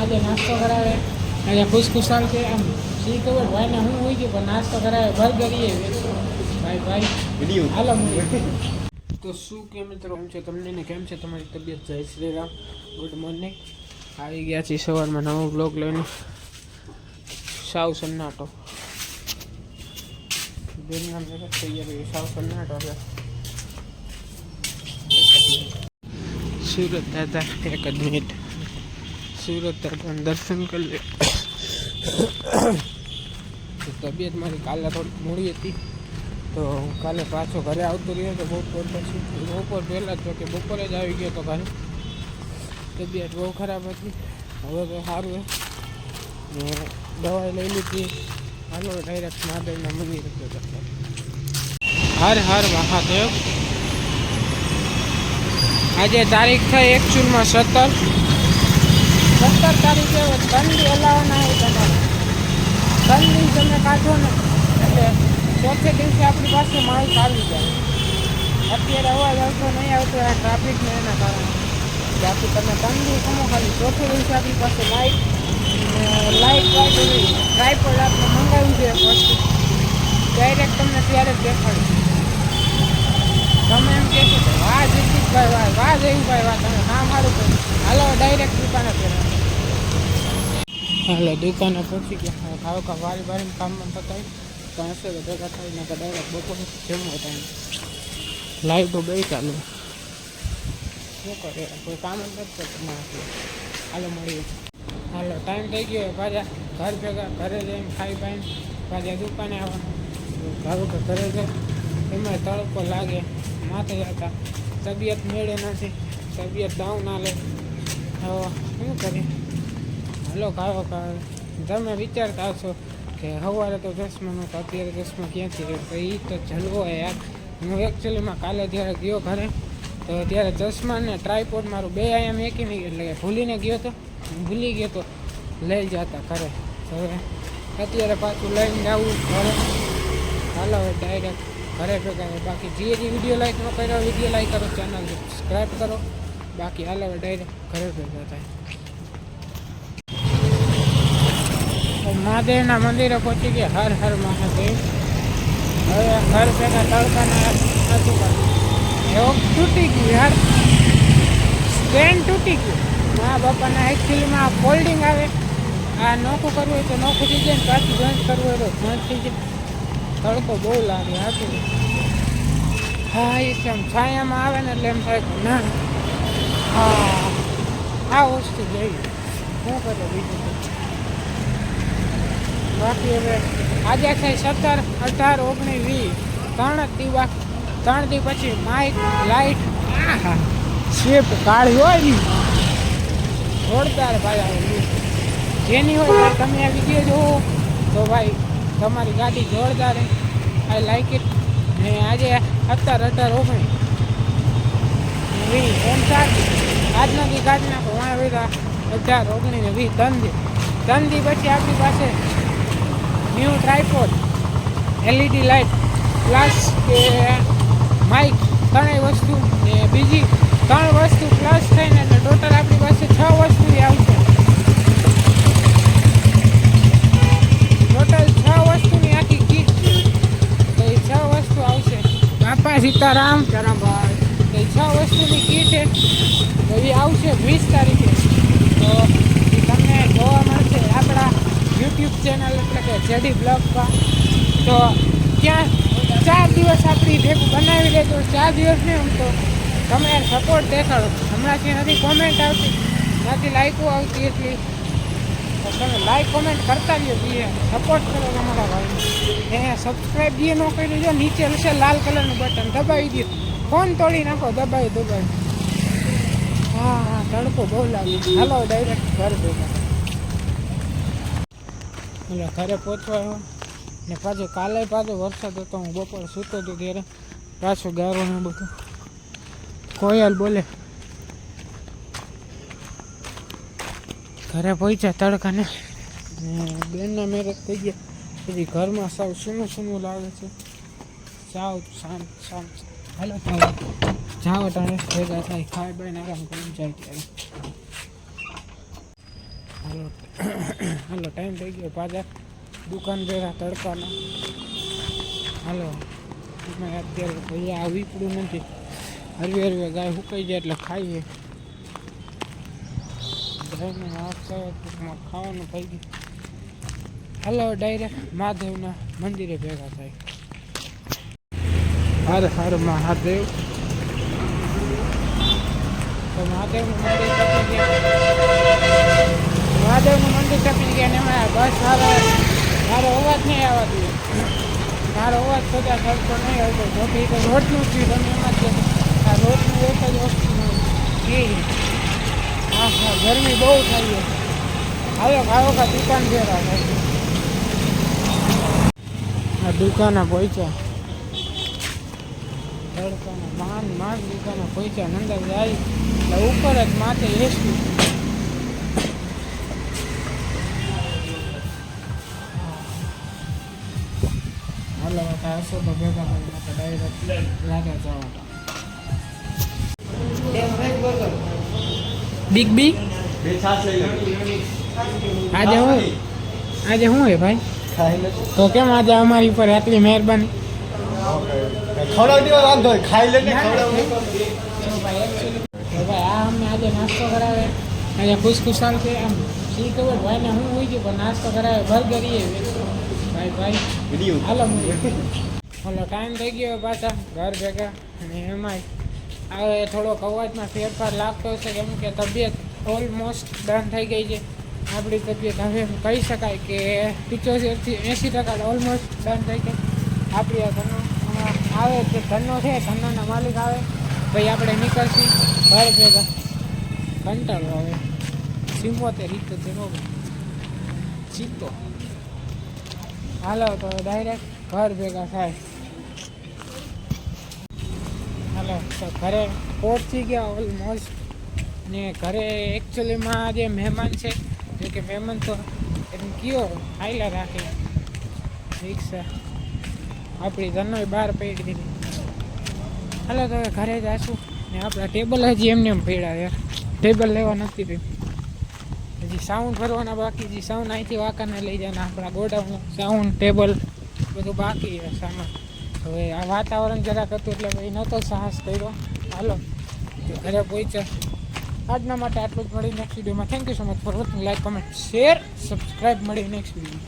આજે નાસ્તો કરાવે આજે ખુશખુશાલ છે આમ શી ખબર ભાઈને હું હોય ગયું પણ નાસ્તો કરાવે બર્ગર ભાઈ હાલો તો શું કે મિત્રો કેમ છે તમને ને કેમ છે તમારી તબિયત? જય શ્રી રામ, ગુડ મોર્નિંગ. આવી ગયા છીએ સવારમાં નવો બ્લોગ લઈને. સાવ સન્નાટો બેનના મેરેજ થઈ ગયા, સાવ સન્નાટો છે. સુરત દાદા એક જ મિનિટ, સુરત દાદાને દર્શન કરી લે. તબિયત મારી કાલે થોડી મોડી હતી તો કાલે પાછો ઘરે આવતો રહ્યો તો બપોર પછી બપોર પહેલાં જ કે બપોરે જ આવી ગયો તો ઘરે. તબિયત બહુ ખરાબ હતી, હવે તો સારું ને દવાઈ લઈ લીધી. હાલો ડાયરેક્ટ મહાદેવના મંદિરે જતા. હર હર મહાદેવ. આજે તારીખ થઈ એકચ્યુઅલમાં 17 તારીખે દંડી હલાવવાના હોય તમારે. દંડી તમે કાઢો ને એટલે ચોથે દિવસે આપણી પાસે માહિતી આવી જાય. અત્યારે અવાજ આવતો નહીં આવતો આ ટ્રાફિકને એના કારણે. બાકી તમે દંડી સમો ખાલી ચોથે દિવસે આપણી પાસે લાઇટ ટ્રાયપોડ આપણે મંગાવ્યું છે વસ્તુ ડાયરેક્ટ તમને ત્યારે જ દેખાડ્યું. તમે એમ કહેશો કે વાહ જગદીશભાઈ વાહ જયુભાઈ વાહ તમે કામ સારું કર્યું. હાલો ડાયરેક્ટ દુકાને ફેરવા. હાલો દુકાને પહોંચી ગયા. ખાવ કા વારી કામમાં પતાવી તો હશે તો ભેગા થઈને ડાયરેક્ટ બપોરે જમવા ટાઈમ. લાઈટો બે ચાલુ શું કરે કોઈ કામ જ નથી કરતું. હાલો મળીએ. હાલો ટાઈમ થઈ ગયો પાછા ઘર ભેગા ઘરે જઈને ખાઈ પાઈને પાછા દુકાને આવવાનું. ધારો કે ઘરે જાય એમાં તડકો લાગે માથે જતા તબિયત મેળે નથી, તબિયત ડાઉન ના લે. હવે શું કરીએ? હાલો ખાવો તમે વિચારતા હશો કે સવારે તો ચશ્મા નહોતા અત્યારે ચશ્મા ક્યાંથી રહે? તો એ તો જલવો યાર. હું એકચ્યુઅલીમાં કાલે જ્યારે ગયો ઘરે તો ત્યારે ચશ્મા ને ટ્રાયપોડ મારું બે અહીંયા મેકી નહીં એટલે ભૂલીને ગયો તો ભૂલી ગયો તો લઈ જતા ઘરે. હવે અત્યારે પાછું લઈને જવું ઘરે. હાલો હવે ડાયરેક્ટ ઘરે ભેગા. બાકી જે વિડીયો લાઈક ન કર્યો વિડીયો લાઈક કરો, ચેનલ સબસ્ક્રાઈબ કરો. બાકી હાલો હવે ડાયરેક્ટ ઘરે ભેગા થાય. મહાદેવના મંદિરે પહોંચી ગયા. હર હર મહાદેવ. હવે ઘર ભેગા તડકાના નથી કરતું. એવું તૂટી ગયું યાર, સ્ટેન્ડ તૂટી ગયું. મા બાપાના એકચ્યુઅલીમાં ફોલ્ડિંગ આવે. આ નોખું કરવું હોય તો નોખું થઈ જાય ને પાછું બંધ કરવું હોય તો બંધ થઈ જાય. તડકો બહુ લાગે હાથું. હા એ છે છાયામાં આવે ને એટલે એમ થાય કે ના હા આ વસ્તુ જોઈએ શું કરે બીજું. બાકી હવે આજે થાય 17, 18, 19, 20 3 દી પછી માઇક લાઇટ હા શેપ કાળી હોય ને જોરદાર ભાઈ. જેની હોય તમે આ વિડીયો જોવો તો ભાઈ તમારી ગાડી જોરદાર. I like it. ને આજે 17, 18, 19, 20 એમ સારી આજના દી ગાડી નાખો વાં વેરા 18, 19 ને 20 3 દી પછી આપણી પાસે new tripod, LED light plus કે માઇક ત્રણેય વસ્તુ ને બીજી 3 વસ્તુ પ્લસ થઈને એટલે ટોટલ આપણી પાસે 6 વસ્તુ આવશે. ટોટલ 6 વસ્તુની આખી કીટ છે. તો એ 6 વસ્તુ આવશે. બાપા સીતારામ ચરાભાઈ. તો એ 6 વસ્તુની કીટ છે તો એ આવશે 20 તારીખે. તો એ તમને જોવા મળશે આપણા યુટ્યુબ ચેનલ એટલે કે જેડી બ્લોગમાં. તો ત્યાં 4 દિવસ આપણી ભેગું બનાવી લેજો. 4 દિવસ નહીં આમ તો તમે સપોર્ટ દેખાડો. હમણાંથી નથી કોમેન્ટ આવતી, નથી લાઈકો આવતી એટલી. તો તમે લાઈક કોમેન્ટ કરતા રહ્યો જોઈએ, સપોર્ટ કરો તમારા ભાઈને. અહીંયા સબસ્ક્રાઈબ જે ન કરી દો નીચે હશે લાલ કલરનું બટન દબાવી દો. ફોન તોડી નાખો દબાવી. હા તડકો બહુ લાગે. હાલો ડાયરેક્ટ ઘર ભેગા. એટલે ઘરે પહોંચવા ને પાછો કાલે વરસાદ હતો. હું બપોરે સૂતો હતો ત્યારે પાછું ગારો ને બધું કોયલ બોલે. ઘરે પહોંચ્યા તડકાને બેનના મેરેજ થઈ ગયા. પછી ઘરમાં સાવ સૂનું લાગે છે. સાવ શાંત. હાલો જાઓ ટાણે ભેગા થાય ખાઈ બાઈને આરામ કરીને જાય ત્યારે. હાલો ટાઈમ થઈ ગયો પાછા દુકાન ભેગા તડકાના. હાલો અત્યારે ભૈયા આવી પડ્યું નથી. હરવે હરવે ગાય સુકાઈ જાય એટલે ખાઈએ. ગાયને ટૂંકમાં ખાવાનું થઈ ગયું. હાલો ડાયરેક્ટ મહાદેવના મંદિરે ભેગા થાય. હારે હારે મહાદેવ. તો મહાદેવનું મંદિર ટપી ગયા. મહાદેવનું મંદિર ટપી ગયા ને એમાં બસ મારો અવાજ નહીં આવવા દઈએ. મારો અવાજ કદાચ સરખો નહીં આવતો. જોકે એ તો રોડનું જ તમે એમાં જ આ રોડનું એક જ વસ્તુ નહીં. હા હા ગરમી બહુ થાય છે. હાલો ખાવો કા દુકાન ફેરા થાય. આ દુકાને પહોંચ્યા તડકાના માંડ દુકાને પહોંચ્યા. અંદર જાય એટલે ઉપર જ માથે એસી. હાલો હશો તો ભેગા કરી ડાયરેક્ટ લાગે જવા. બિગ બી આજે શું હે ભાઈ? તો કેમ આજે અમારી ઉપર આટલી મહેરબાની? ભાઈ આ અમને આજે નાસ્તો કરાવે. આજે ખુશખુશાલ છે. આમ શી ખબર ભાઈને હું હોય છે પણ નાસ્તો કરાવે. બર્ગર એ ભાઈ હાલો ટાઈમ થઈ ગયો પાછા ઘર ભેગા. અને એમાંય હવે થોડોક અવાજમાં ફેરફાર લાગતો હશે કેમ કે તબિયત ઓલમોસ્ટ ડન થઈ ગઈ છે. આપણી તબિયત હવે કહી શકાય કે 75-80% ઓલમોસ્ટ ડન થઈ ગઈ. આપણી આ ધનો આવે જે ધનો છે ધનોના માલિક આવે ભાઈ આપણે નીકળશી ઘર ભેગા. કંટાળો આવે 75-78 જીતો. હાલો તો ડાયરેક્ટ ઘર ભેગા થાય. હાલો તો ઘરે પહોંચી ગયા ઓલમોસ્ટ. ને ઘરે એકચ્યુઅલીમાં જે મહેમાન છે જો કે મહેમાન તો એમ કયો આયલા રાખે રિક્ષા આપણી ધનોય બહાર પડી દીધી. હાલો તો ઘરે જઈશું. ને આપણા ટેબલ હજી એમને એમ પડ્યા યાર. ટેબલ લેવા નથી રહ્યું. હજી સાઉન્ડ ભરવાના બાકી. હજી સાઉન્ડ અહીંથી વાંકાને લઈ જાય. આપણા ગોડાઉન સાઉન્ડ ટેબલ બધું બાકી છે સામાન. હવે આ વાતાવરણ જરાક હતું એટલે ભાઈ નહોતો સાહસ કર્યો. હાલો ઘરે પહોંચ્યા. આજના માટે આટલું જ. મળી નેક્સ્ટ વિડીયોમાં. Thank you so much for watching. Like comment share subscribe. મળી નેક્સ્ટ વિડીયો.